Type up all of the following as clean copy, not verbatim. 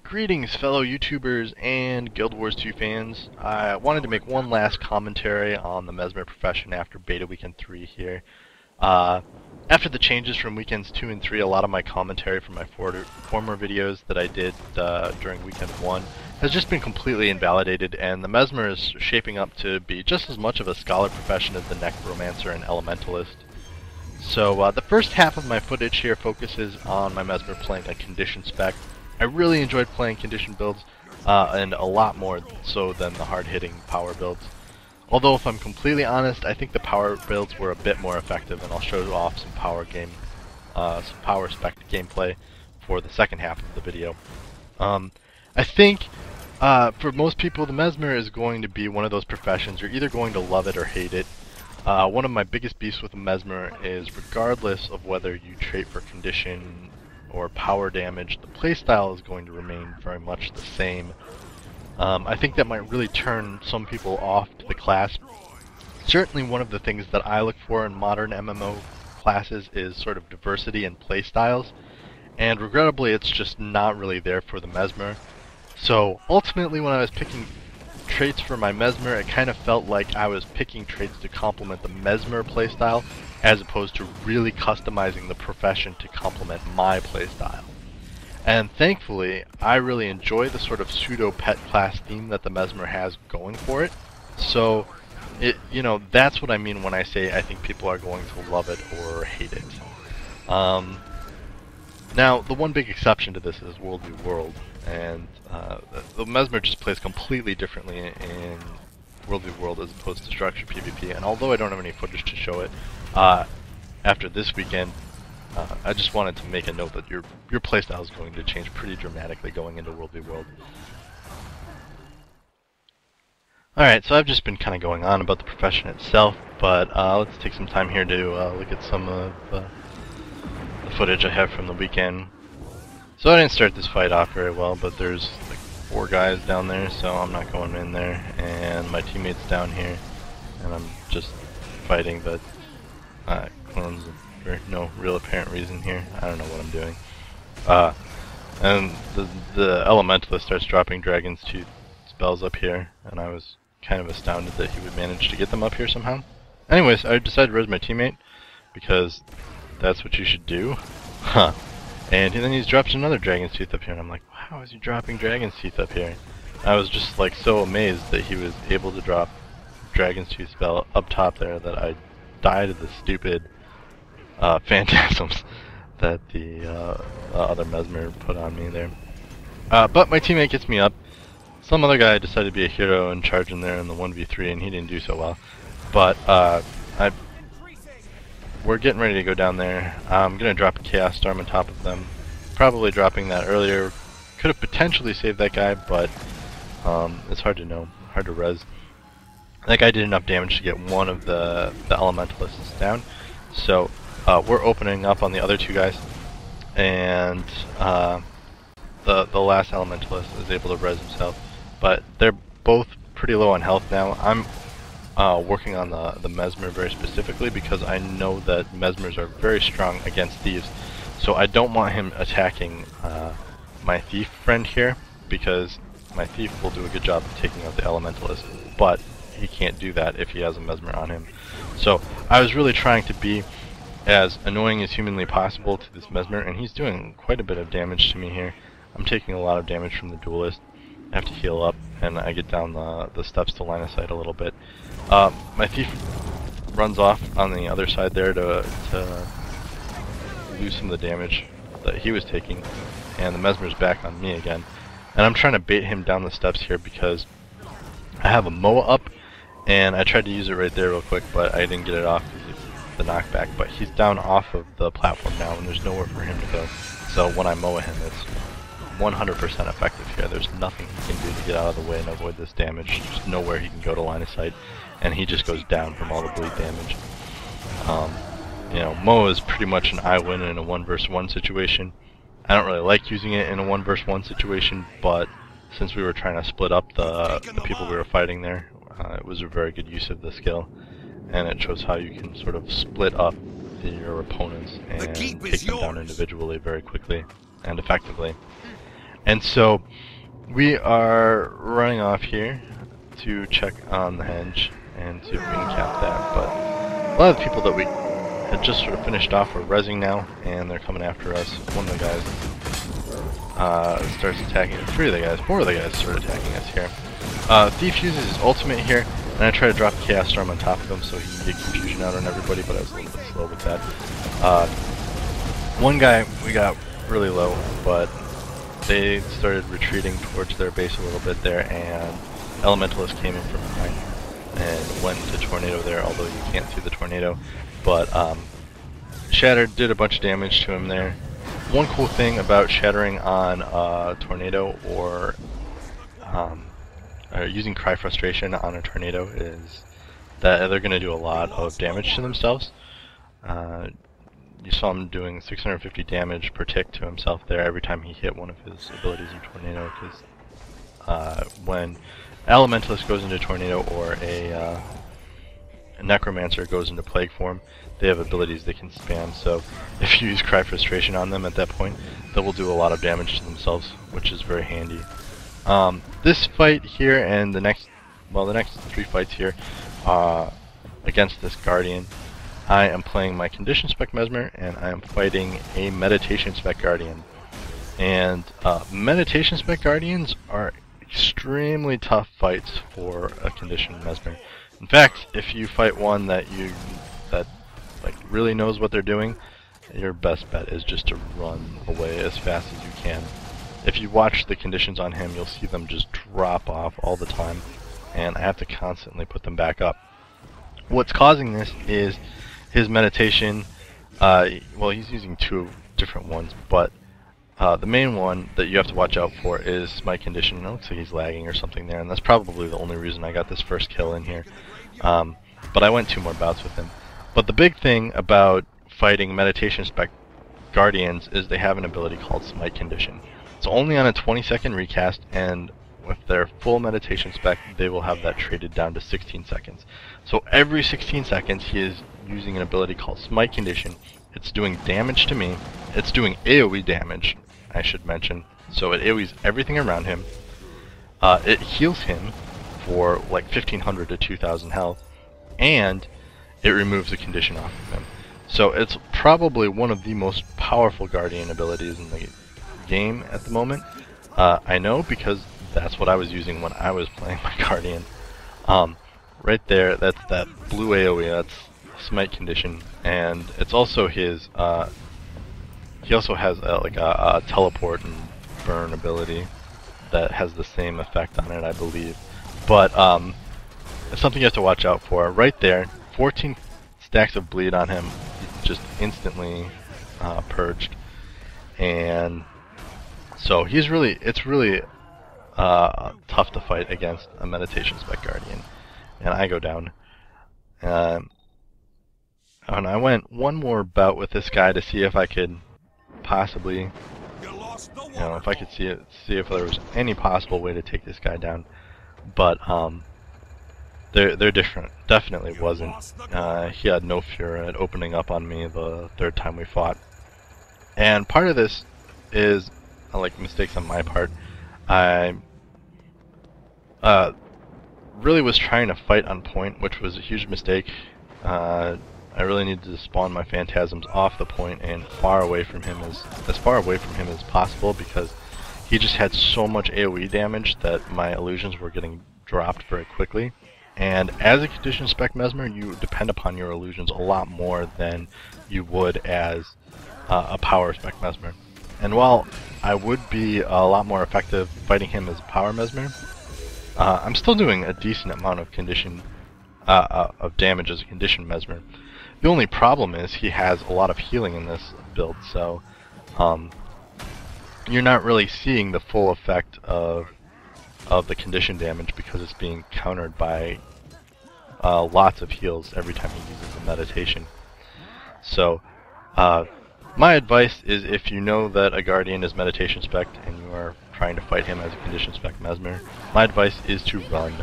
Greetings, fellow YouTubers and Guild Wars 2 fans. I wanted to make one last commentary on the Mesmer profession after Beta Weekend 3 here. After the changes from Weekends 2 and 3, a lot of my commentary from my former videos that I did during Weekend 1 has just been completely invalidated, and the Mesmer is shaping up to be just as much of a scholar profession as the Necromancer and Elementalist. So the first half of my footage here focuses on my Mesmer playing a condition spec. I really enjoyed playing condition builds, and a lot more so than the hard-hitting power builds. Although, if I'm completely honest, I think the power builds were a bit more effective, and I'll show off some power spec gameplay for the second half of the video. I think for most people, the Mesmer is going to be one of those professions you're either going to love it or hate it. One of my biggest beefs with the Mesmer is, regardless of whether you trait for condition or power damage, the playstyle is going to remain very much the same. I think that might really turn some people off to the class. Certainly one of the things that I look for in modern MMO classes is sort of diversity in playstyles, and regrettably it's just not really there for the Mesmer. So ultimately, when I was picking traits for my Mesmer, it kind of felt like I was picking traits to complement the Mesmer playstyle, as opposed to really customizing the profession to complement my playstyle. And thankfully, I really enjoy the sort of pseudo-pet class theme that the Mesmer has going for it. So, that's what I mean when I say I think people are going to love it or hate it. Now, the one big exception to this is World v. World, and the Mesmer just plays completely differently in World v. World as opposed to structured PvP, and although I don't have any footage to show it, after this weekend, I just wanted to make a note that your playstyle is going to change pretty dramatically going into World v. World. Alright, so I've just been kind of going on about the profession itself, but let's take some time here to look at some of the footage I have from the weekend. So I didn't start this fight off very well, but there's like 4 guys down there, so I'm not going in there, and my teammate's down here, and I'm just fighting the clones for no real apparent reason here. I don't know what I'm doing. And the Elementalist starts dropping Dragon's Tooth spells up here, and I was kind of astounded that he would manage to get them up here somehow. Anyways, I decided to res my teammate, because that's what you should do. Huh. And then he drops another Dragon's Tooth up here, and I'm like, how is he dropping Dragon's Teeth up here? I was just like so amazed that he was able to drop Dragon's Tooth spell up top there that I died of the stupid phantasms that the other Mesmer put on me there. But my teammate gets me up. Some other guy decided to be a hero and charge in there in the 1v3, and he didn't do so well. But we're getting ready to go down there. I'm going to drop a Chaos Storm on top of them. Probably dropping that earlier. Could have potentially saved that guy, but it's hard to know. Hard to res. That guy did enough damage to get one of the Elementalists down. So we're opening up on the other 2 guys, and the last Elementalist is able to res himself. But they're both pretty low on health now. I'm working on the Mesmer very specifically because I know that Mesmers are very strong against thieves. So I don't want him attacking my thief friend here, because my thief will do a good job of taking out the Elementalist, but he can't do that if he has a Mesmer on him. So I was really trying to be as annoying as humanly possible to this Mesmer, and he's doing quite a bit of damage to me here. I'm taking a lot of damage from the Duelist. I have to heal up, and I get down the steps to line of sight a little bit. My thief runs off on the other side there to lose some of the damage that he was taking, and the Mesmer's back on me again. And I'm trying to bait him down the steps here because I have a Moa up, and I tried to use it right there real quick, but I didn't get it off because of the knockback. But he's down off of the platform now, and there's nowhere for him to go. So when I Moa him, it's 100% effective here. There's nothing he can do to get out of the way and avoid this damage. There's nowhere he can go to line of sight, and he just goes down from all the bleed damage. Moa is pretty much an I win in a 1 vs 1 situation. I don't really like using it in a 1 vs 1 situation, but since we were trying to split up the people we were fighting there, it was a very good use of the skill, and it shows how you can sort of split up your opponents and take them down individually very quickly and effectively. And so we are running off here to check on the henge and see if we can cap that. But a lot of the people that we had just sort of finished off are rezzing now, and they're coming after us. One of the guys starts attacking. 4 of the guys start attacking us here. Thief uses his ultimate here, and I try to drop the Chaos Storm on top of him so he can get confusion out on everybody, but I was a little bit slow with that. One guy we got really low, but they started retreating towards their base a little bit there, and Elementalist came in from behind and went into Tornado there, although you can't see the Tornado. But Shattered did a bunch of damage to him there. One cool thing about shattering on Tornado or using Cry Frustration on a Tornado is that they're going to do a lot of damage to themselves. You saw him doing 650 damage per tick to himself there every time he hit one of his abilities in Tornado, because when Elementalist goes into Tornado or a Necromancer goes into Plague form, they have abilities they can spam, so if you use Cry Frustration on them at that point, they will do a lot of damage to themselves, which is very handy. This fight here and the next 3 fights here against this Guardian, I am playing my Condition Spec Mesmer, and I am fighting a Meditation Spec Guardian. And Meditation Spec Guardians are extremely tough fights for a Condition Mesmer. In fact, if you fight one that really knows what they're doing, your best bet is just to run away as fast as you can. If you watch the conditions on him, you'll see them just drop off all the time, and I have to constantly put them back up. What's causing this is his meditation. Well, he's using 2 different ones, but the main one that you have to watch out for is my condition. It looks like he's lagging or something there, and that's probably the only reason I got this first kill in here. But I went 2 more bouts with him. But the big thing about fighting Meditation Spec Guardians is they have an ability called Smite Condition. It's only on a 20-second recast, and with their full Meditation Spec, they will have that traded down to 16 seconds. So every 16 seconds, he is using an ability called Smite Condition. It's doing damage to me. It's doing AoE damage, I should mention. So it AoEs everything around him. It heals him for like 1500 to 2000 health, and it removes the condition off of him. So it's probably one of the most powerful Guardian abilities in the game at the moment. I know because that's what I was using when I was playing my Guardian. Right there, that's that blue AoE, that's Smite Condition, and it's also his, he also has like a teleport and burn ability that has the same effect on it, I believe. But it's something you have to watch out for. Right there, 14 stacks of bleed on him, just instantly purged, and so it's really tough to fight against a Meditation Spec Guardian, and I go down. And I went 1 more bout with this guy to see if I could possibly, if I could see if there was any possible way to take this guy down, but they're different. Definitely wasn't. He had no fear at opening up on me the 3rd time we fought, and part of this is like mistakes on my part. I really was trying to fight on point, which was a huge mistake. I really needed to spawn my phantasms off the point and far away from him, as far away from him as possible, because he just had so much AoE damage that my illusions were getting dropped very quickly. And as a Condition Spec Mesmer, you depend upon your illusions a lot more than you would as a Power Spec Mesmer. And while I would be a lot more effective fighting him as a Power Mesmer, I'm still doing a decent amount of of damage as a Condition Mesmer. The only problem is he has a lot of healing in this build, so you're not really seeing the full effect of the condition damage because it's being countered by lots of heals every time he uses a meditation. So my advice is, if you know that a Guardian is Meditation Spec and you are trying to fight him as a Condition Spec Mesmer, my advice is to run.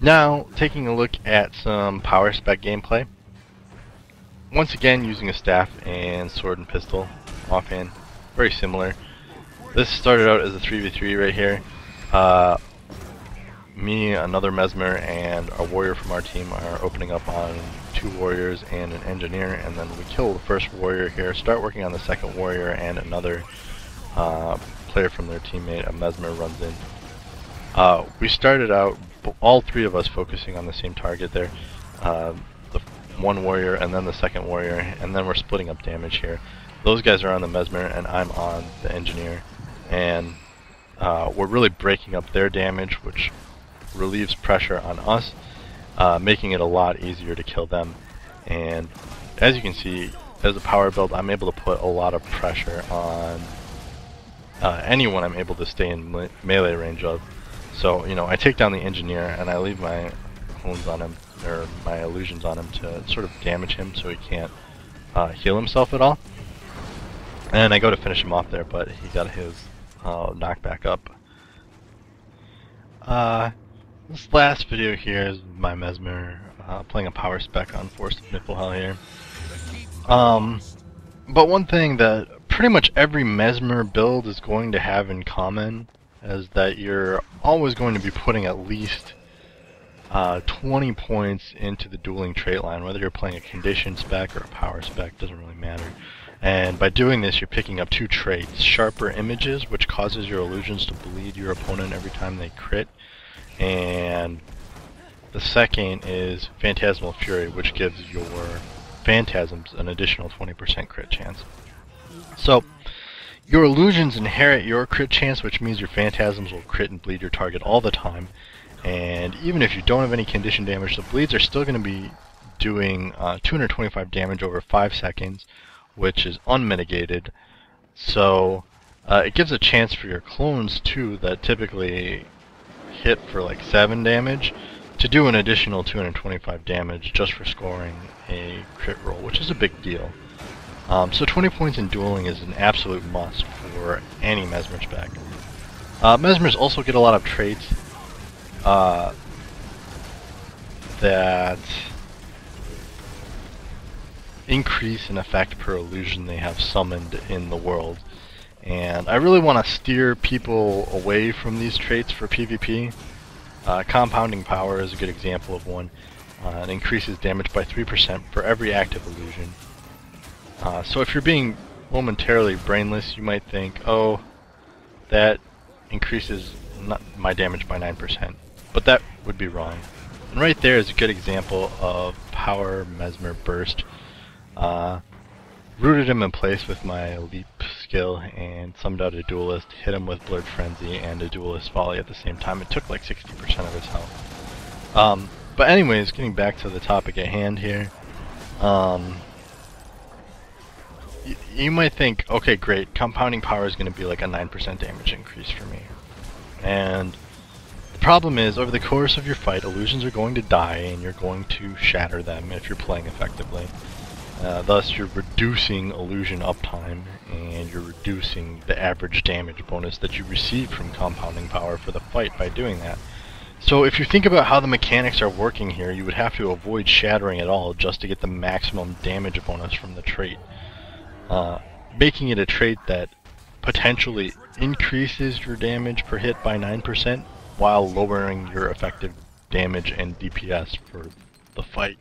Now, taking a look at some Power Spec gameplay. Once again, using a staff and sword and pistol offhand, very similar. This started out as a 3v3 right here. Me, another Mesmer, and a warrior from our team are opening up on 2 warriors and an engineer, and then we kill the first warrior here, start working on the second warrior, and another player from their teammate, a Mesmer, runs in. We started out, all 3 of us focusing on the same target there, the one warrior and then the second warrior, and then we're splitting up damage here. Those guys are on the Mesmer and I'm on the engineer, and we're really breaking up their damage, which relieves pressure on us, making it a lot easier to kill them. And as you can see, as a power build, I'm able to put a lot of pressure on anyone I'm able to stay in melee range of. So, you know, I take down the engineer and I leave my clones on him, or my illusions on him, to sort of damage him so he can't heal himself at all. And I go to finish him off there, but he got his knockback up. This last video here is my Mesmer playing a power spec on Force of Niflhel here. But one thing that pretty much every Mesmer build is going to have in common is that you're always going to be putting at least 20 points into the dueling trait line, whether you're playing a condition spec or a power spec, doesn't really matter. And by doing this, you're picking up 2 traits: Sharper Images, which causes your illusions to bleed your opponent every time they crit, and the second is Phantasmal Fury, which gives your phantasms an additional 20% crit chance. So your illusions inherit your crit chance, which means your phantasms will crit and bleed your target all the time. And even if you don't have any condition damage, the bleeds are still going to be doing 225 damage over 5 seconds, which is unmitigated. So it gives a chance for your clones too, that typically hit for like 7 damage, to do an additional 225 damage just for scoring a crit roll, which is a big deal. So 20 points in dueling is an absolute must for any Mesmer spec. Mesmers also get a lot of traits that increase in effect per illusion they have summoned in the world. And I really want to steer people away from these traits for PvP. Compounding Power is a good example of one. It increases damage by 3% for every active illusion. So if you're being momentarily brainless, you might think, oh, that increases my damage by 9%. But that would be wrong. And right there is a good example of Power Mesmer Burst. Rooted him in place with my leap skill and summoned out a duelist, hit him with Blurred Frenzy and a duelist volley at the same time. It took like 60% of his health. But anyways, getting back to the topic at hand here. You might think, okay, great, Compounding Power is going to be like a 9% damage increase for me. And the problem is, over the course of your fight, illusions are going to die and you're going to shatter them if you're playing effectively. Thus, you're reducing illusion uptime, and you're reducing the average damage bonus that you receive from Compounding Power for the fight by doing that. So if you think about how the mechanics are working here, you would have to avoid shattering at all just to get the maximum damage bonus from the trait. Making it a trait that potentially increases your damage per hit by 9% while lowering your effective damage and DPS for the fight.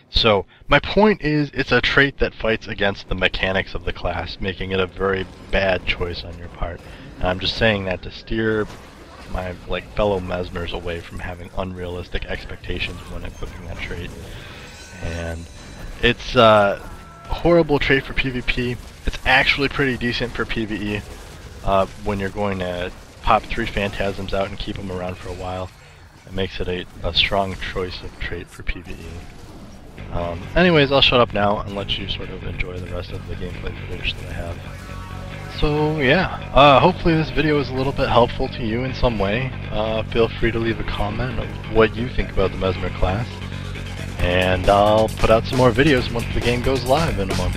So my point is, it's a trait that fights against the mechanics of the class, making it a very bad choice on your part. And I'm just saying that to steer my fellow Mesmers away from having unrealistic expectations when equipping that trait. And it's a horrible trait for PvP. It's actually pretty decent for PvE when you're going to pop 3 phantasms out and keep them around for a while. It makes it a strong choice of trait for PvE. Anyways, I'll shut up now and let you sort of enjoy the rest of the gameplay footage that I have. So yeah, hopefully this video is a little bit helpful to you in some way. Feel free to leave a comment of what you think about the Mesmer class, and I'll put out some more videos once the game goes live in a month.